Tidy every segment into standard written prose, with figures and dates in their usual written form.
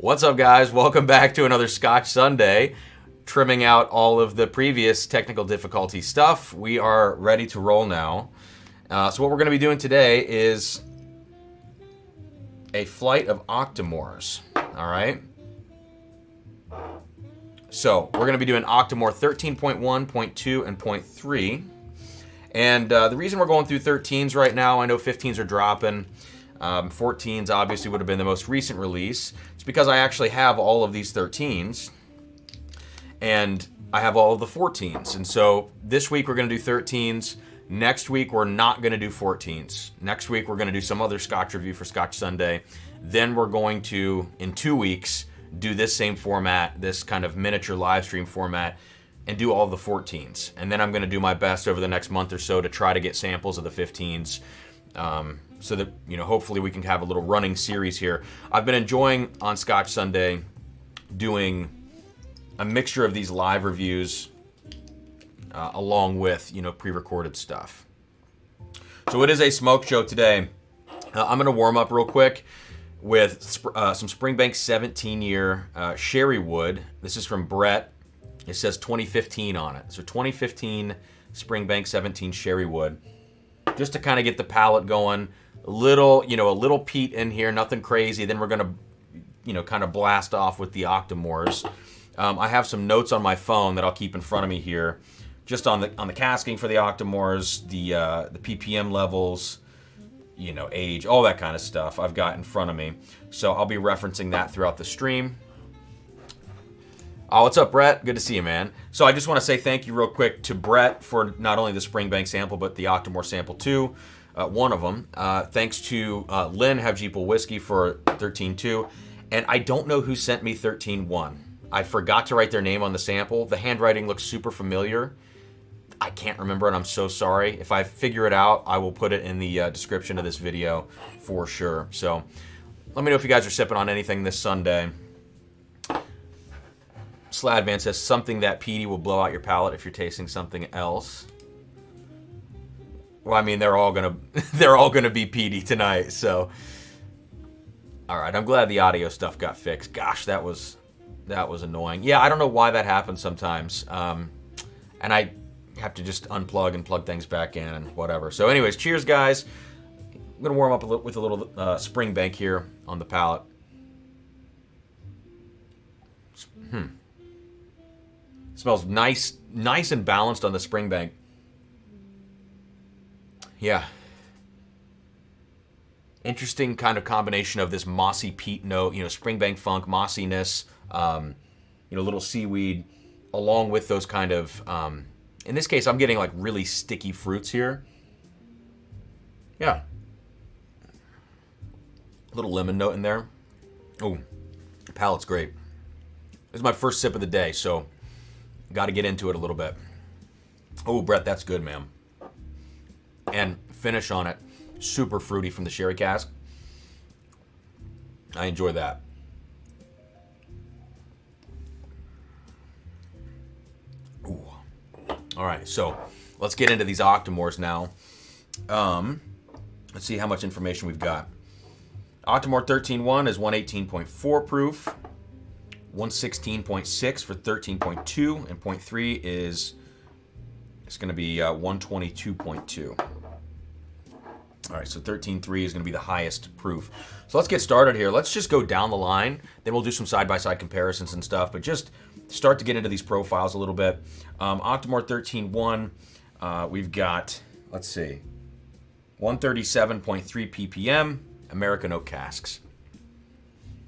What's up, guys? Welcome back to another Scotch Sunday. Trimming out all of the previous technical difficulty stuff. We are ready to roll now. So what we're going to be doing today is a flight of Octomores. All right. So we're going to be doing Octomore 13.1, 0.2, and 0.3. And the reason we're going through 13s right now, I know 15s are dropping. 14s obviously would have been the most recent release. It's because I actually have all of these 13s and I have all of the 14s. And so this week we're going to do 13s. Next week we're not going to do 14s. Next week we're going to do some other Scotch review for Scotch Sunday. Then we're going to, in 2 weeks, do this same format, this kind of miniature live stream format, and do all of the 14s. And then I'm going to do my best over the next month or so to try to get samples of the 15s. So that, you know, hopefully we can have a little running series here. I've been enjoying on Scotch Sunday doing a mixture of these live reviews along with, you know, pre-recorded stuff. So it is a smoke show today. I'm going to warm up real quick with some Springbank 17-year sherry wood. This is from Brett. It says 2015 on it. So 2015 Springbank 17 sherry wood. Just to kind of get the palate going. A little peat in here, nothing crazy. Then we're going to, kind of blast off with the Octomores. I have some notes on my phone that I'll keep in front of me here, just on the casking for the Octomores, the ppm levels, age, all that kind of stuff I've got in front of me. So I'll be referencing that throughout the stream. Oh, what's up, Brett? Good to see you, man. So I just want to say thank you real quick to Brett for not only the Springbank sample, but the Octomore sample too. One of them. Thanks to Lynn Havjeepel Whiskey for 13.2. And I don't know who sent me 13.1. I forgot to write their name on the sample. The handwriting looks super familiar. I can't remember, and I'm so sorry. If I figure it out, I will put it in the description of this video for sure. So let me know if you guys are sipping on anything this Sunday. Sladvan says something that peaty will blow out your palate if you're tasting something else. Well, I mean, they're all gonna be peaty tonight. So, all right. I'm glad the audio stuff got fixed. Gosh, that was annoying. Yeah, I don't know why that happens sometimes. And I have to just unplug and plug things back in and whatever. So, anyways, cheers, guys. I'm gonna warm up with a little Springbank here on the palate. Smells nice and balanced on the Springbank. Yeah. Interesting kind of combination of this mossy peat note, Springbank funk, mossiness, little seaweed, along with those kind of, in this case, I'm getting like really sticky fruits here. Yeah. A little lemon note in there. Oh, the palate's great. This is my first sip of the day, so got to get into it a little bit. Oh, Brett, that's good, man. And finish on it, super fruity from the sherry cask. I enjoy that. Ooh. All right, so let's get into these Octomores now. Let's see how much information we've got. Octomore 13.1 is 118.4 proof. 116.6 for 13.2, and 0.3 is going to be 122.2. All right, so 13.3 is going to be the highest proof. So let's get started here. Let's just go down the line. Then we'll do some side-by-side comparisons and stuff, but just start to get into these profiles a little bit. Octomore 13.1, we've got, let's see, 137.3 ppm, American oak casks.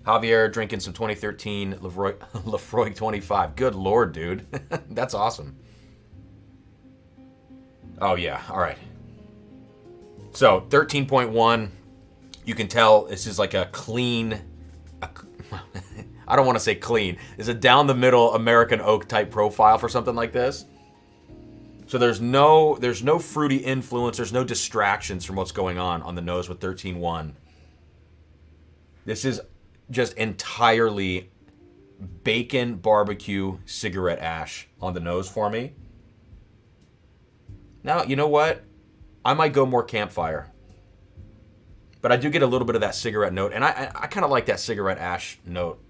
Javier drinking some 2013 Lafroig 25. Good Lord, dude. That's awesome. Oh, yeah. All right. So 13.1, you can tell this is like a clean, I don't want to say clean. It's a down the middle American oak type profile for something like this. So there's no fruity influence. There's no distractions from what's going on the nose with 13.1. This is just entirely bacon barbecue cigarette ash on the nose for me. Now, you know what? I might go more campfire. But I do get a little bit of that cigarette note, and I kind of like that cigarette ash note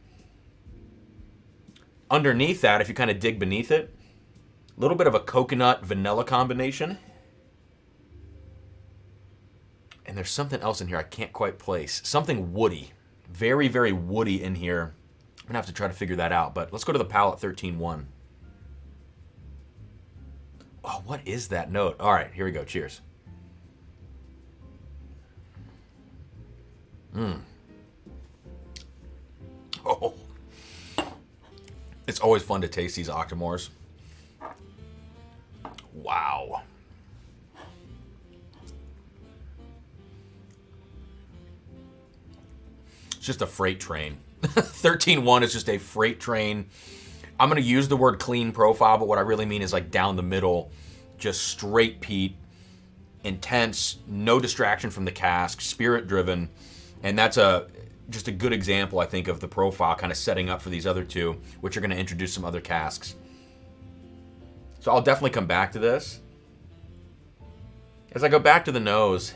Underneath that, if you kind of dig beneath it, a little bit of a coconut vanilla combination. And there's something else in here I can't quite place. Something woody. Very, very woody in here. I'm going to have to try to figure that out. But let's go to the palate 13.1. Oh, what is that note? All right, here we go. Cheers. Oh. It's always fun to taste these Octomores. Wow. It's just a freight train. 13.1 is just a freight train. I'm going to use the word clean profile, but what I really mean is like down the middle, just straight peat, intense, no distraction from the cask, spirit driven. And that's just a good example, I think, of the profile kind of setting up for these other two, which are going to introduce some other casks. So I'll definitely come back to this. As I go back to the nose,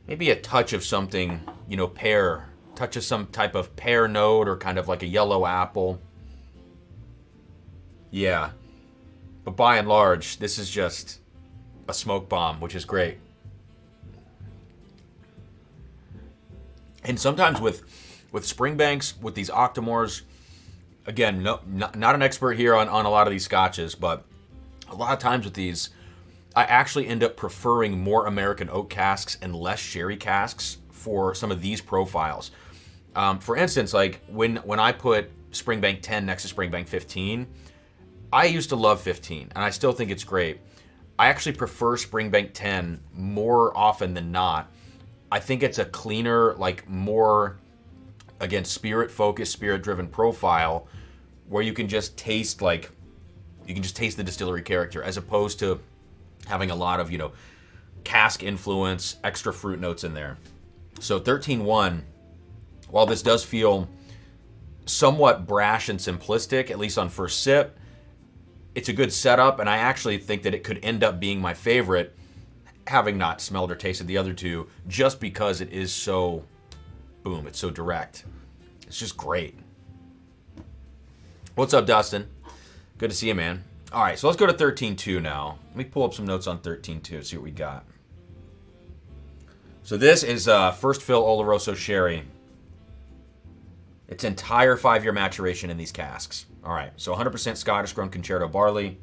maybe a touch of something, you know, pear. Touch of some type of pear note or kind of like a yellow apple. Yeah. But by and large, this is just a smoke bomb, which is great. And sometimes with Springbanks, with these Octomores, again, not an expert here on a lot of these scotches, but a lot of times with these, I actually end up preferring more American oak casks and less sherry casks for some of these profiles. For instance, like when I put Springbank 10 next to Springbank 15, I used to love 15, and I still think it's great. I actually prefer Springbank 10 more often than not. I think it's a cleaner, like more, again, spirit-focused, spirit-driven profile where you can just taste the distillery character as opposed to having a lot of, you know, cask influence, extra fruit notes in there. So 13.1, while this does feel somewhat brash and simplistic, at least on first sip, it's a good setup, and I actually think that it could end up being my favorite, having not smelled or tasted the other two, just because it is so, boom, it's so direct. It's just great. What's up, Dustin? Good to see you, man. All right, so let's go to 13.2 now. Let me pull up some notes on 13.2, see what we got. So this is first fill Oloroso Sherry. Its entire 5-year maturation in these casks. All right, so 100% Scottish grown Concerto barley.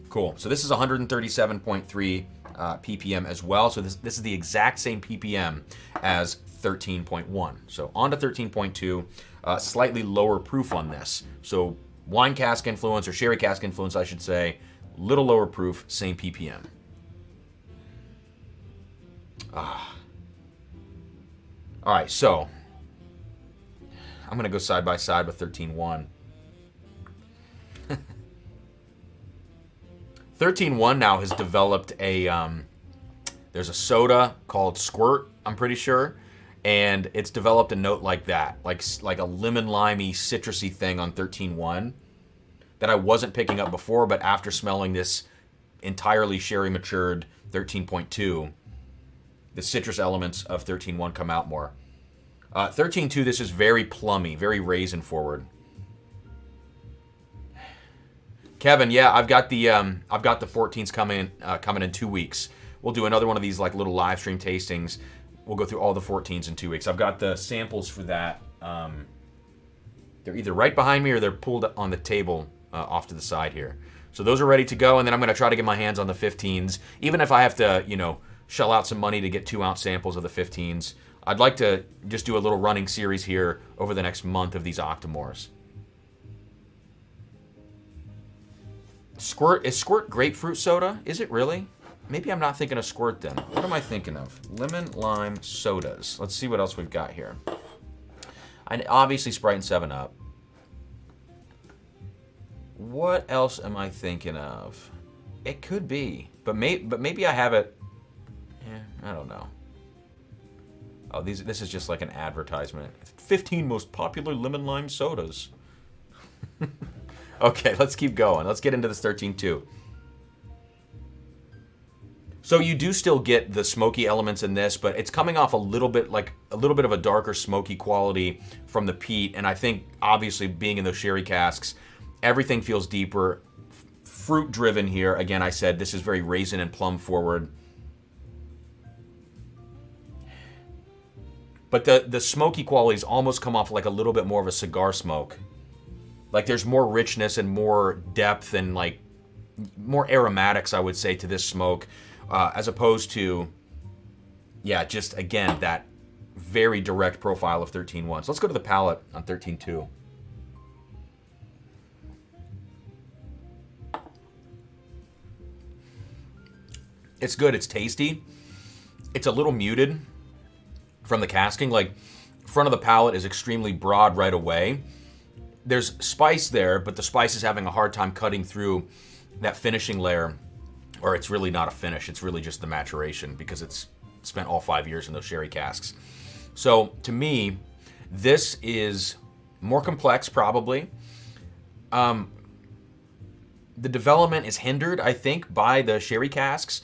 Cool. So this is 137.3 ppm as well. So this is the exact same ppm as 13.1. So on to 13.2, slightly lower proof on this. So wine cask influence, or sherry cask influence, I should say, little lower proof, same ppm. All right, so I'm going to go side by side with 13.1. 13.1 now has developed a, there's a soda called Squirt, I'm pretty sure, and it's developed a note like that, like a lemon-limey, citrusy thing on 13.1 that I wasn't picking up before, but after smelling this entirely sherry-matured 13.2, the citrus elements of 13.1 come out more. 13.2, this is very plummy, very raisin-forward. Kevin, yeah, I've got the 14s coming in 2 weeks. We'll do another one of these like little live stream tastings. We'll go through all the 14s in 2 weeks. I've got the samples for that. They're either right behind me or they're pulled on the table off to the side here. So those are ready to go, and then I'm going to try to get my hands on the 15s, even if I have to, you know, shell out some money to get 2-ounce samples of the 15s. I'd like to just do a little running series here over the next month of these Octomores. Squirt, is Squirt grapefruit soda? Is it really? Maybe I'm not thinking of Squirt then. What am I thinking of? Lemon lime sodas. Let's see what else we've got here. Obviously Sprite and 7-Up. What else am I thinking of? It could be, but maybe I have it. Yeah, I don't know. Oh, this is just like an advertisement. 15 most popular lemon lime sodas. Okay, let's keep going. Let's get into this 13.2. So you do still get the smoky elements in this, but it's coming off a little bit of a darker smoky quality from the peat. And I think obviously being in those sherry casks, everything feels deeper, fruit driven here. Again, I said this is very raisin and plum forward. But the smoky qualities almost come off like a little bit more of a cigar smoke. Like there's more richness and more depth and like more aromatics, I would say, to this smoke. As opposed to, yeah, just, again, that very direct profile of 13.1. So let's go to the palate on 13.2. It's good. It's tasty. It's a little muted from the casking. Like, front of the palate is extremely broad right away. There's spice there, but the spice is having a hard time cutting through that finishing layer. Or it's really not a finish, it's really just the maturation because it's spent all 5 years in those sherry casks. So to me, this is more complex probably. The development is hindered, I think, by the sherry casks.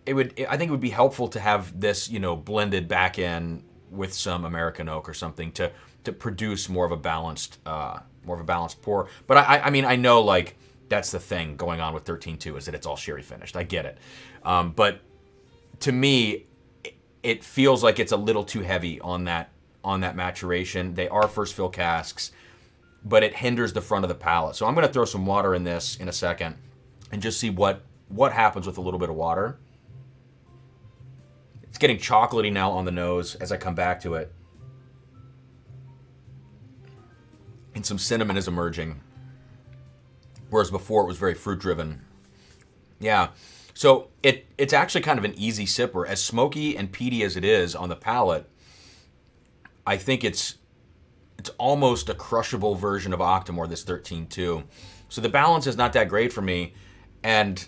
I think it would be helpful to have this, blended back in with some American oak or something to produce more of a balanced pour. But I know like that's the thing going on with 13.2 is that it's all sherry finished. I get it. But to me, it feels like it's a little too heavy on that maturation. They are first fill casks, but it hinders the front of the palate. So I'm going to throw some water in this in a second and just see what happens with a little bit of water. It's getting chocolatey now on the nose as I come back to it. And some cinnamon is emerging. Whereas before it was very fruit driven. Yeah. So it's actually kind of an easy sipper. As smoky and peaty as it is on the palate, I think it's almost a crushable version of Octomore, this 13.2. So the balance is not that great for me. And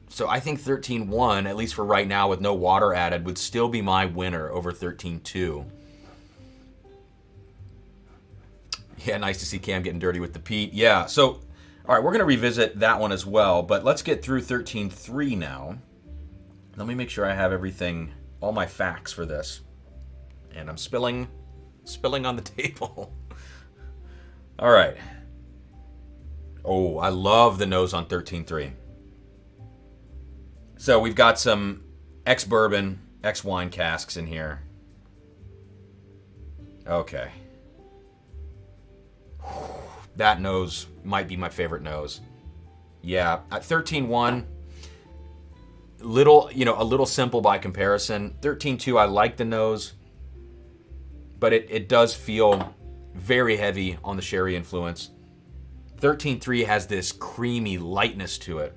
so I think 13.1, at least for right now with no water added, would still be my winner over 13.2. Yeah, nice to see Cam getting dirty with the peat. Yeah, so, all right, we're going to revisit that one as well, but let's get through 13.3 now. Let me make sure I have everything, all my facts for this. And I'm spilling on the table. All right. Oh, I love the nose on 13.3. So we've got some ex-bourbon, ex-wine casks in here. Okay. That nose might be my favorite nose. Yeah, at 13.1, a little simple by comparison. 13.2, I like the nose, but it does feel very heavy on the sherry influence. 13.3 has this creamy lightness to it.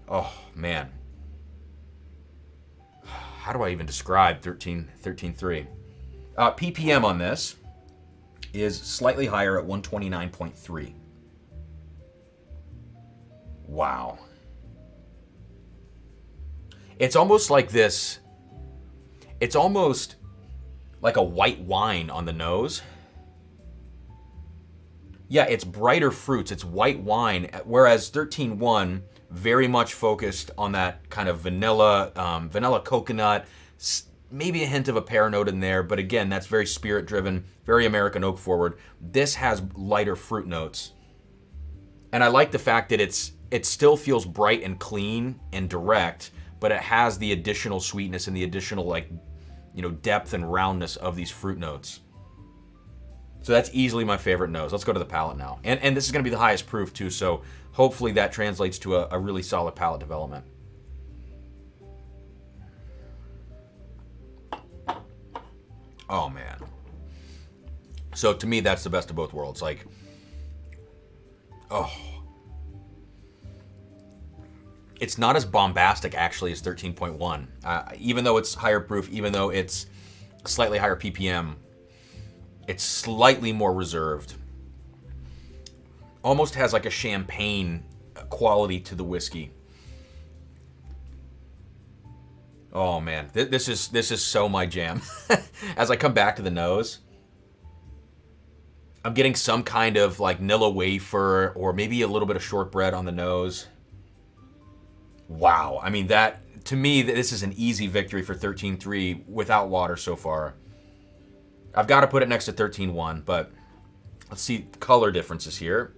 Oh, man. How do I even describe 13.3? PPM on this is slightly higher at 129.3. Wow. It's almost like this. It's almost like a white wine on the nose. Yeah, it's brighter fruits. It's white wine, whereas 13.1 very much focused on that kind of vanilla coconut, maybe a hint of a pear note in there, but again, that's very spirit-driven, very American oak forward. This has lighter fruit notes. And I like the fact that it still feels bright and clean and direct, but it has the additional sweetness and the additional depth and roundness of these fruit notes. So that's easily my favorite nose. Let's go to the palate now. And this is going to be the highest proof too, so hopefully that translates to a really solid palate development. Oh, man. So to me, that's the best of both worlds. It's not as bombastic, actually, as 13.1. Even though it's higher proof, even though it's slightly higher ppm, it's slightly more reserved. Almost has like a champagne quality to the whiskey. Oh man, this is so my jam. As I come back to the nose, I'm getting some kind of like Nilla wafer or maybe a little bit of shortbread on the nose. Wow. I mean, that, to me, this is an easy victory for 13.3 without water so far. I've got to put it next to 13.1, but let's see color differences here.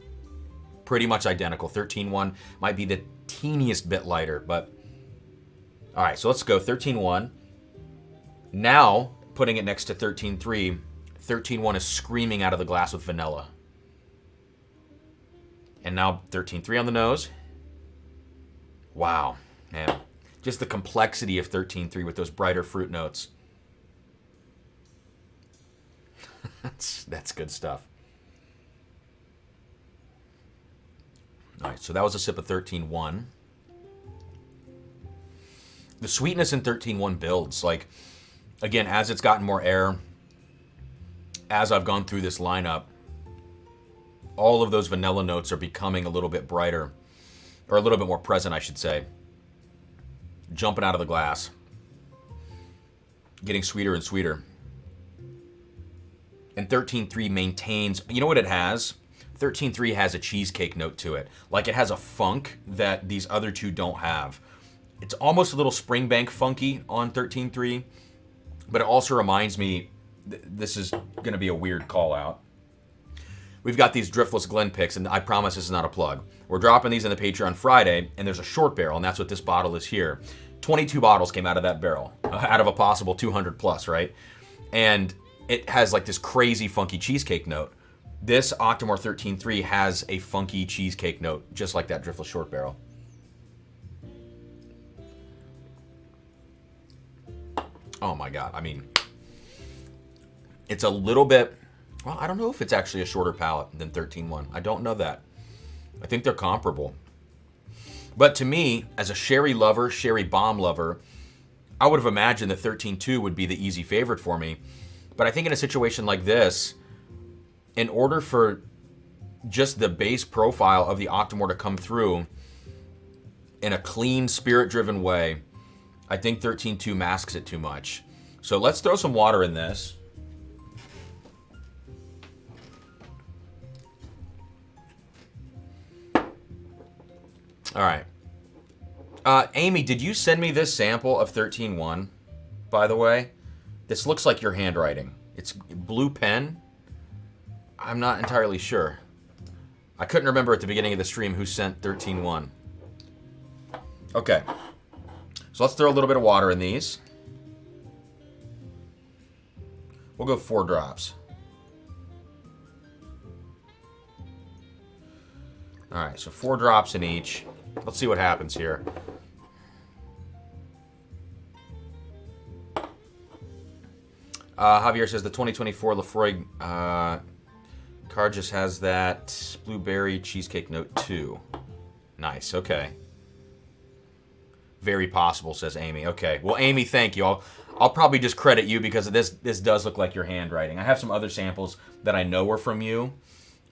Pretty much identical. 13.1 might be the teeniest bit lighter, but all right, so let's go 13.1. Now, putting it next to 13.3, 13.1 is screaming out of the glass with vanilla. And now 13.3 on the nose. Wow, man. Just the complexity of 13.3 with those brighter fruit notes. That's good stuff. All right, so that was a sip of 13.1. The sweetness in 13.1 builds. Like, again, as it's gotten more air, as I've gone through this lineup, all of those vanilla notes are becoming a little bit brighter, or a little bit more present, I should say. Jumping out of the glass. Getting sweeter and sweeter. And 13.3 maintains, you know what it has? 13.3 has a cheesecake note to it. Like, it has a funk that these other two don't have. It's almost a little Springbank funky on 13.3, but it also reminds me, this is going to be a weird call out. We've got these driftless Glen picks, and I promise this is not a plug. We're dropping these in the Patreon Friday, and there's a short barrel, and that's what this bottle is here. 22 bottles came out of that barrel, out of a possible 200 plus, right? And it has like this crazy funky cheesecake note. This Octomore 13.3 has a funky cheesecake note, just like that driftless short barrel. Oh my God, I mean, it's a little bit, well, I don't know if it's actually a shorter palate than 13.1. I don't know that. I think they're comparable. But to me, as a sherry lover, sherry bomb lover, I would have imagined that 13.2 would be the easy favorite for me. But I think in a situation like this, in order for just the base profile of the Octomore to come through in a clean, spirit-driven way, I think 13.2 masks it too much. So let's throw some water in this. All right. Amy, did you send me this sample of 13.1, by the way? This looks like your handwriting. It's blue pen. I'm not entirely sure. I couldn't remember at the beginning of the stream who sent 13.1. Okay. So let's throw a little bit of water in these. We'll go 4 drops. All right, so 4 drops in each. Let's see what happens here. Javier says the 2024 Lefroy card just has that blueberry cheesecake note too. Nice, okay. Very possible, says Amy. Okay, well, Amy, thank you. I'll probably just credit you because this does look like your handwriting. I have some other samples that I know are from you,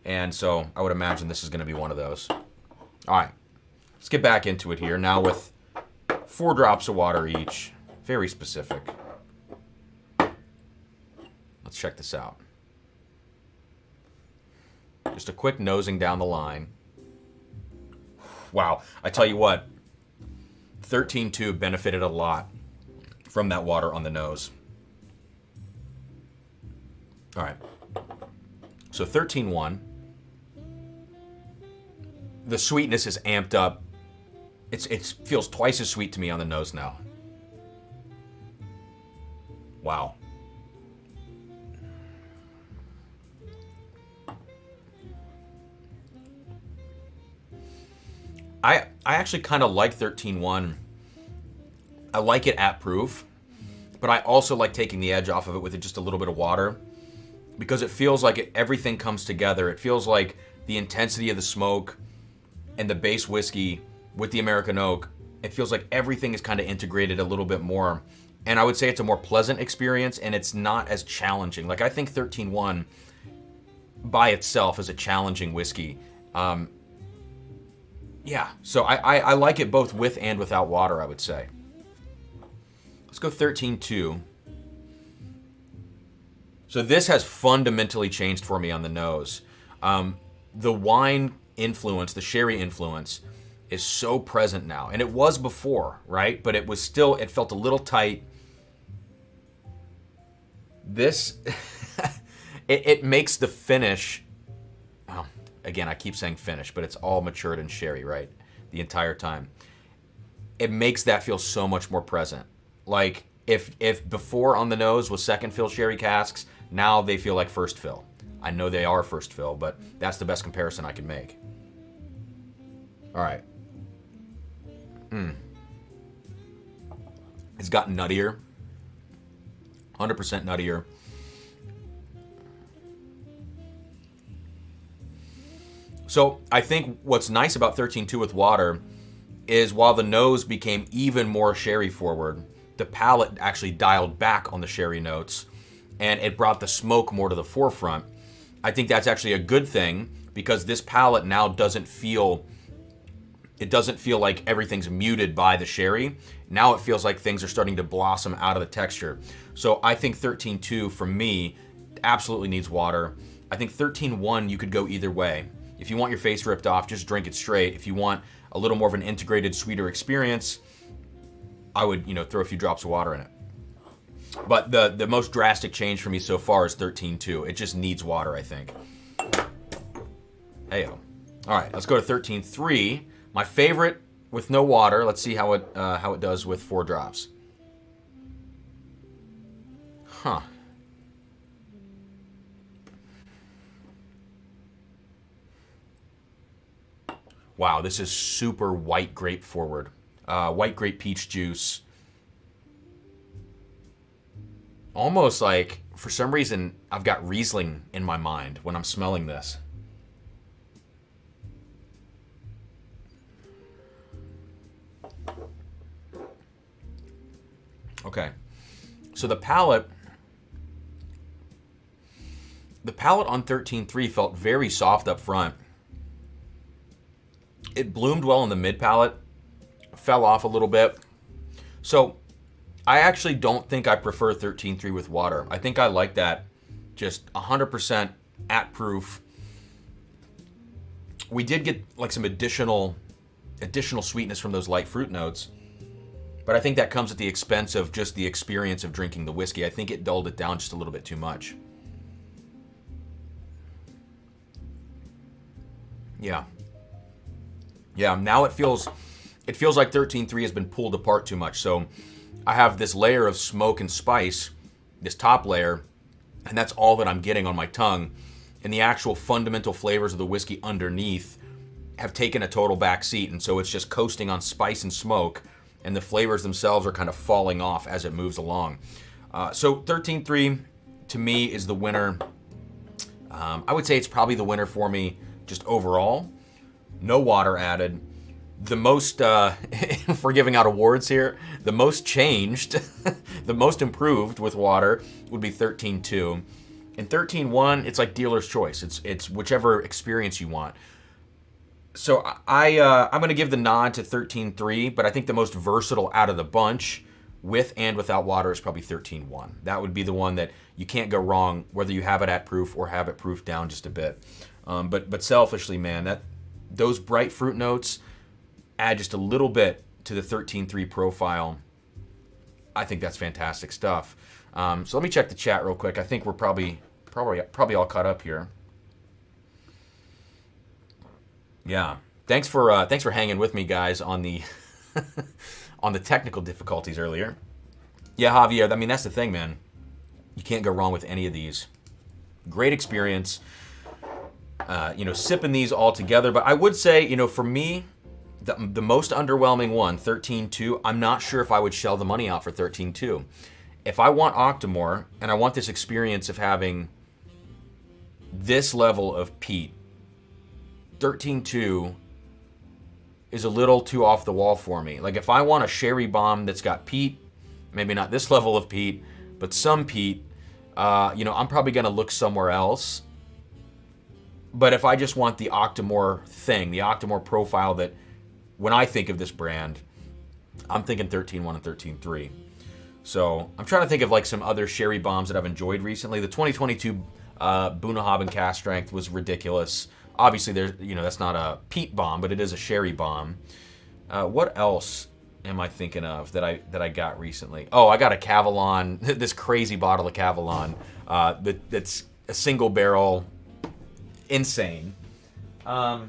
and so I would imagine this is going to be one of those. All right, let's get back into it here now with 4 drops of water each. Very specific. Let's check this out. Just a quick nosing down the line. Wow, I tell you what, 13.2 benefited a lot from that water on the nose. All right, so 13.1. The sweetness is amped up. It feels twice as sweet to me on the nose now. Wow. I actually kind of like 13.1. I like it at proof, but I also like taking the edge off of it with just a little bit of water because it feels like everything comes together. It feels like the intensity of the smoke and the base whiskey with the American oak, it feels like everything is kind of integrated a little bit more. And I would say it's a more pleasant experience and it's not as challenging. Like I think 13.1 by itself is a challenging whiskey. Yeah, so I like it both with and without water, I would say. Let's go 13.2. So this has fundamentally changed for me on the nose. The wine influence, the sherry influence, is so present now. And it was before, right? But it was still, it felt a little tight. This, it makes the finish, oh, again, I keep saying finish, but it's all matured in sherry, right? The entire time. It makes that feel so much more present. Like, if before on the nose was second fill sherry casks, now they feel like first fill. I know they are first fill, but that's the best comparison I can make. All right. It's gotten nuttier. 100% nuttier. So I think what's nice about 13.2 with water is while the nose became even more sherry forward, the palate actually dialed back on the sherry notes and it brought the smoke more to the forefront. I think that's actually a good thing because this palate now doesn't feel like everything's muted by the sherry. Now it feels like things are starting to blossom out of the texture. So I think 13.2 for me absolutely needs water. I think 13.1 you could go either way. If you want your face ripped off, just drink it straight. If you want a little more of an integrated, sweeter experience, I would, throw a few drops of water in it. But the most drastic change for me so far is 13.2. It just needs water, I think. Heyo. All right, let's go to 13.3. My favorite with no water. Let's see how it does with 4 drops. Huh. Wow, this is super white grape forward. White grape peach juice. Almost like, for some reason, I've got Riesling in my mind when I'm smelling this. Okay, so the palate on 13.3 felt very soft up front. It bloomed well in the mid palate, fell off a little bit. So I actually don't think I prefer 13.3 with water. I think I like that just 100% at proof. We did get like some additional sweetness from those light fruit notes, but I think that comes at the expense of just the experience of drinking the whiskey. I think it dulled it down just a little bit too much. Yeah, now it feels like 13.3 has been pulled apart too much. So I have this layer of smoke and spice, this top layer, and that's all that I'm getting on my tongue. And the actual fundamental flavors of the whiskey underneath have taken a total back seat. And so it's just coasting on spice and smoke, and the flavors themselves are kind of falling off as it moves along. So 13.3 to me is the winner. I would say it's probably the winner for me just overall. No water added. The most, if we're giving out awards here, the most changed, the most improved with water would be 13.2. And 13.1, it's like dealer's choice. It's whichever experience you want. So I'm going to give the nod to 13.3, but I think the most versatile out of the bunch with and without water is probably 13.1. That would be the one that you can't go wrong, whether you have it at proof or have it proofed down just a bit. But selfishly, man, those bright fruit notes add just a little bit to the 13.3 profile. I think that's fantastic stuff. So let me check the chat real quick. I think we're probably all caught up here. Yeah. Thanks for hanging with me, guys, on the on the technical difficulties earlier. Yeah, Javier. I mean, that's the thing, man. You can't go wrong with any of these. Great experience. Sipping these all together. But I would say, for me, the most underwhelming one, 13.2, I'm not sure if I would shell the money out for 13.2. If I want Octomore, and I want this experience of having this level of peat, 13.2 is a little too off the wall for me. Like, if I want a sherry bomb that's got peat, maybe not this level of peat, but some peat, I'm probably going to look somewhere else. But if I just want the Octomore thing, the Octomore profile that when I think of this brand, I'm thinking 13.1 and 13.3. So I'm trying to think of like some other sherry bombs that I've enjoyed recently. The 2022 Bunnahabhain cast strength was ridiculous. Obviously, there's, that's not a peat bomb, but it is a sherry bomb. What else am I thinking of that I got recently? Oh, I got a Cavalon, this crazy bottle of Cavalon that's a single barrel, insane. Yeah.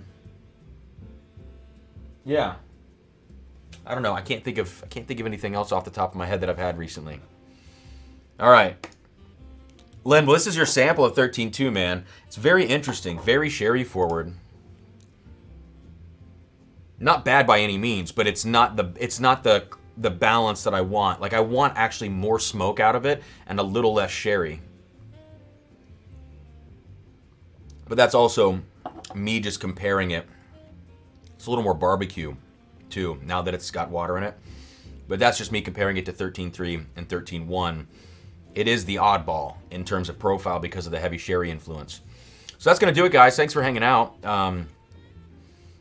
I don't know. I can't think of anything else off the top of my head that I've had recently. All right. Len, well, this is your sample of 13.2, man. It's very interesting, very sherry forward. Not bad by any means, but it's not the balance that I want. Like, I want actually more smoke out of it and a little less sherry. But that's also me just comparing it. It's a little more barbecue, too, now that it's got water in it. But that's just me comparing it to 13.3 and 13.1. It is the oddball in terms of profile because of the heavy sherry influence. So that's going to do it, guys. Thanks for hanging out.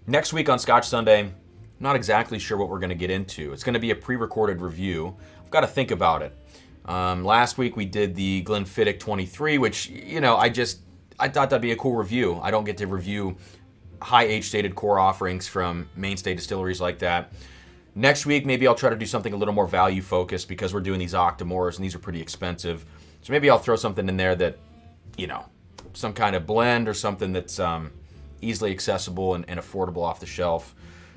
Next week on Scotch Sunday, I'm not exactly sure what we're going to get into. It's going to be a pre-recorded review. I've got to think about it. Last week we did the Glenfiddich 23, which, I thought that'd be a cool review. I don't get to review high age-stated core offerings from mainstay distilleries like that. Next week, maybe I'll try to do something a little more value-focused because we're doing these Octomores, and these are pretty expensive. So maybe I'll throw something in there that, some kind of blend or something that's easily accessible and affordable off the shelf.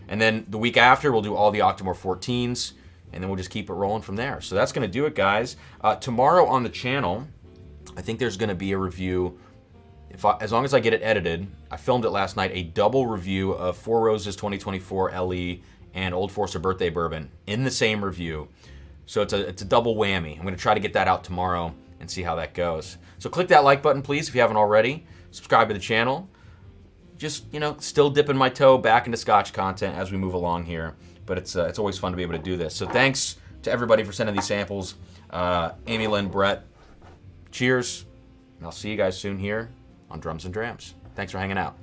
And then the week after, we'll do all the Octomore 14s, and then we'll just keep it rolling from there. So that's going to do it, guys. Tomorrow on the channel, I think there's going to be a review. As long as I get it edited, I filmed it last night, a double review of Four Roses 2024 LE and Old Forester Birthday Bourbon in the same review. So it's a double whammy. I'm going to try to get that out tomorrow and see how that goes. So click that like button, please, if you haven't already. Subscribe to the channel. Just, still dipping my toe back into Scotch content as we move along here. But it's always fun to be able to do this. So thanks to everybody for sending these samples. Amy, Lynn, Brett, cheers. And I'll see you guys soon here on Drums and Drams. Thanks for hanging out.